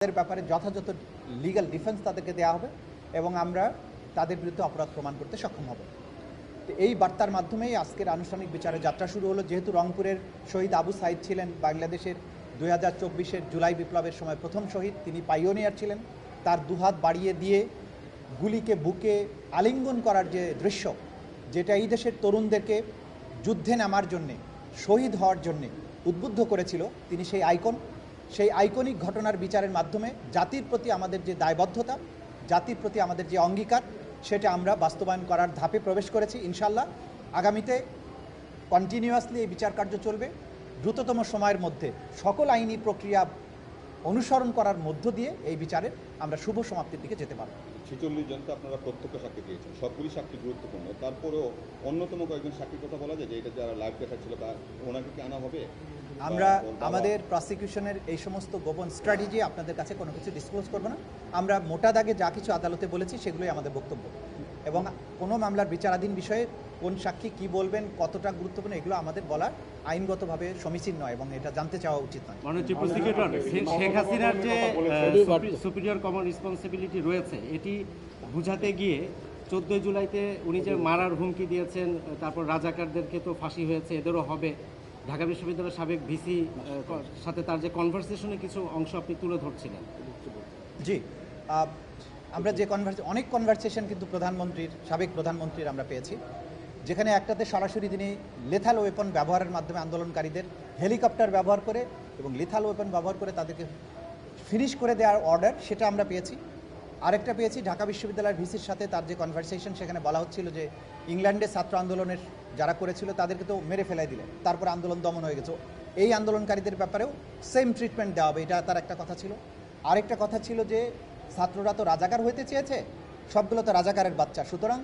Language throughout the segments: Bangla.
তাদের ব্যাপারে যথাযথ লিগ্যাল ডিফেন্স তাদেরকে দেওয়া হবে এবং আমরা তাদের বিরুদ্ধে অপরাধ প্রমাণ করতে সক্ষম হব। তো এই বার্তার মাধ্যমেই আজকের আনুষ্ঠানিক বিচারের যাত্রা শুরু হলো। যেহেতু রংপুরের শহীদ আবু সাইদ ছিলেন বাংলাদেশের 2024-এর জুলাই বিপ্লবের সময় প্রথম শহীদ, তিনি পাইওনিয়ার ছিলেন। তার দুহাত বাড়িয়ে দিয়ে গুলিকে বুকে আলিঙ্গন করার যে দৃশ্য, যেটা এই দেশের তরুণদেরকে যুদ্ধে নামার জন্যে, শহীদ হওয়ার জন্যে উদ্বুদ্ধ করেছিল, তিনি সেই আইকন। সেই আইকনিক ঘটনার বিচারের মাধ্যমে জাতির প্রতি আমাদের যে দায়বদ্ধতা, জাতির প্রতি আমাদের যে অঙ্গীকার, সেটা আমরা বাস্তবায়ন করার ধাপে প্রবেশ করেছি। ইনশাল্লাহ আগামীতে কন্টিনিউয়াসলি এই বিচার কার্য চলবে। দ্রুততম সময়ের মধ্যে সকল আইনি প্রক্রিয়া অনুসরণ করার মধ্য দিয়ে এই বিচারের আমরা শুভ সমাপ্তির দিকে যেতে পারব। 46 জনকে আপনারা প্রত্যক্ষ সাক্ষী দিয়েছেন, সবগুলি সাক্ষী গুরুত্বপূর্ণ। তারপরেও অন্যতম কয়েকজন সাক্ষীর কথা বলা যায় যে এটা যারা লাইভ দেখাচ্ছিল বা ওনাকে কি আনা হবে? আমরা আমাদের প্রসিকিউশনের এই সমস্ত গোপন স্ট্র্যাটেজি আপনাদের কাছে কোনো কিছু ডিসক্লোজ করব না। আমরা মোটা দাগে যা কিছু আদালতে বলেছি সেগুলোই আমাদের বক্তব্য, এবং কোনো মামলার বিচারাধীন বিষয়ে কোন সাক্ষী কি বলবেন, কতটা গুরুত্বপূর্ণ, এগুলো আমাদের বলা আইনগতভাবে সমীচীন নয় এবং এটা জানতে চাওয়া উচিত নয়। শেখ হাসিনার যে সুপিরিয়র কমন রেসপন্সিবিলিটি রয়েছে, এটি বুঝাতে গিয়ে 14 জুলাইতে উনি যে মারার হুমকি দিয়েছেন, তারপর রাজাকারদেরকে তো ফাঁসি হয়েছে, এদেরও হবে। ঢাকা বিশ্ববিদ্যালয়ের সাবেক ভিসি সাথে তার যে কনভারসেশনে কিছু অংশ আপনি তুলে ধরছিলেন। জি, আমরা যে অনেক কনভারসেশন কিন্তু সাবেক প্রধানমন্ত্রীর আমরা পেয়েছি, যেখানে একটাতে সরাসরি তিনি লেথাল ওয়েপন ব্যবহারের মাধ্যমে আন্দোলনকারীদের হেলিকপ্টার ব্যবহার করে এবং লেথাল ওয়েপন ব্যবহার করে তাদেরকে ফিনিশ করে দেওয়ার অর্ডার, সেটা আমরা পেয়েছি। আরেকটা পেয়েছি ঢাকা বিশ্ববিদ্যালয়ের ভিসির সাথে তার যে কনভারসেশন, সেখানে বলা হচ্ছিল যে ইংল্যান্ডে ছাত্র আন্দোলনের যারা করেছিল তাদেরকে তো মেরে ফেলাই দিলেন, তারপর আন্দোলন দমন হয়ে গেছে, এই আন্দোলনকারীদের ব্যাপারেও সেম ট্রিটমেন্ট দেওয়া হবে, এটা তার একটা কথা ছিল। আরেকটা কথা ছিল যে ছাত্ররা তো রাজাকার হইতে চেয়েছে, সবগুলো তো রাজাকারের বাচ্চা, সুতরাং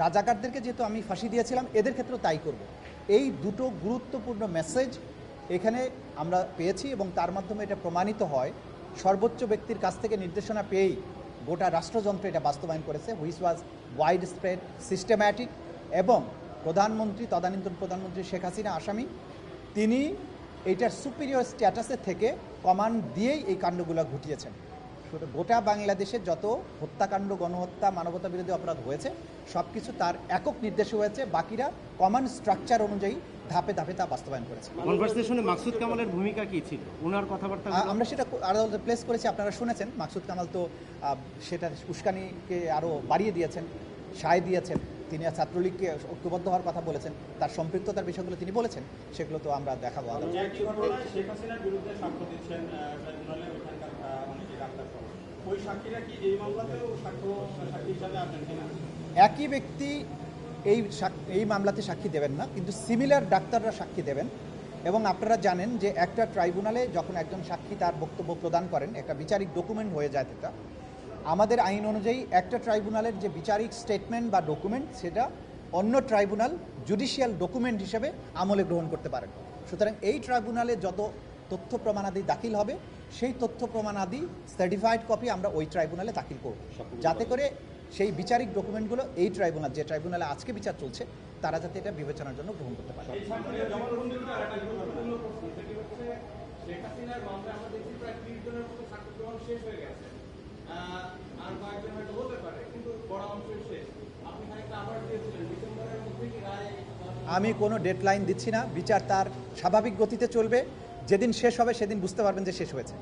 রাজাকারদেরকে যেহেতু আমি ফাঁসি দিয়েছিলাম, এদের ক্ষেত্রেও তাই করব। এই দুটো গুরুত্বপূর্ণ মেসেজ এখানে আমরা পেয়েছি এবং তার মাধ্যমে এটা প্রমাণিত হয় সর্বোচ্চ ব্যক্তির কাছ থেকে নির্দেশনা পেয়েই গোটা রাষ্ট্রযন্ত্র এটা বাস্তবায়ন করেছে, which was wide spread, systematic, এবং তদানীন্তন প্রধানমন্ত্রী শেখ হাসিনা আসামি, তিনি এইটার সুপিরিয়র স্ট্যাটাসের থেকে কমান্ড দিয়েই এই কাণ্ডগুলো ঘটিয়েছেন। গোটা বাংলাদেশে যত হত্যাকাণ্ড, গণহত্যা, মানবতা বিরোধী অপরাধ হয়েছে, সব কিছু তার একক নির্দেশে হয়েছে, বাকিরা কমান্ড স্ট্রাকচার অনুযায়ী ধাপে ধাপে তা বাস্তবায়ন করেছে। কনভারসেশনে মাকসুদ কামালের ভূমিকা কি ছিল? ওনার কথাবার্তা আমরা সেটা আদালতে প্লেস করেছি, আপনারা শুনেছেন। মাকসুদ কামাল তো সেটা উস্কানিকে আরও বাড়িয়ে দিয়েছেন, সায় দিয়েছেন, তিনি ছাত্রলীগকে ঐক্যবদ্ধ হওয়ার কথা বলেছেন, তার সম্পৃক্ততার বিষয়গুলো তিনি বলেছেন, সেগুলো তো আমরা দেখাবো। একই ব্যক্তি এই মামলাতে সাক্ষী দেবেন না, কিন্তু সিমিলার ডাক্তাররা সাক্ষী দেবেন। এবং আপনারা জানেন যে একটা ট্রাইব্যুনালে যখন একজন সাক্ষী তার বক্তব্য প্রদান করেন, একটা বিচারিক ডকুমেন্ট হয়ে যায়। সেটা আমাদের আইন অনুযায়ী একটা ট্রাইব্যুনালের যে বিচারিক স্টেটমেন্ট বা ডকুমেন্ট, সেটা অন্য ট্রাইব্যুনাল জুডিশিয়াল ডকুমেন্ট হিসেবে আমলে গ্রহণ করতে পারেন। সুতরাং এই ট্রাইব্যুনালে যত তথ্য প্রমাণাদি দাখিল হবে, সেই তথ্য প্রমাণাদি সার্টিফাইড কপি আমরা ওই ট্রাইব্যুনালে দাখিল করব, যাতে করে সেই বিচারিক ডকুমেন্টগুলো এই ট্রাইব্যুনাল, যে ট্রাইব্যুনালে আজকে বিচার চলছে, তারা যাতে এটা বিবেচনার জন্য গ্রহণ করতে পারে। আমি কোনো ডেডলাইন দিচ্ছি না, বিচার তার স্বাভাবিক গতিতে চলবে। যেদিন শেষ হবে সেদিন বুঝতে পারবেন যে শেষ হয়েছে।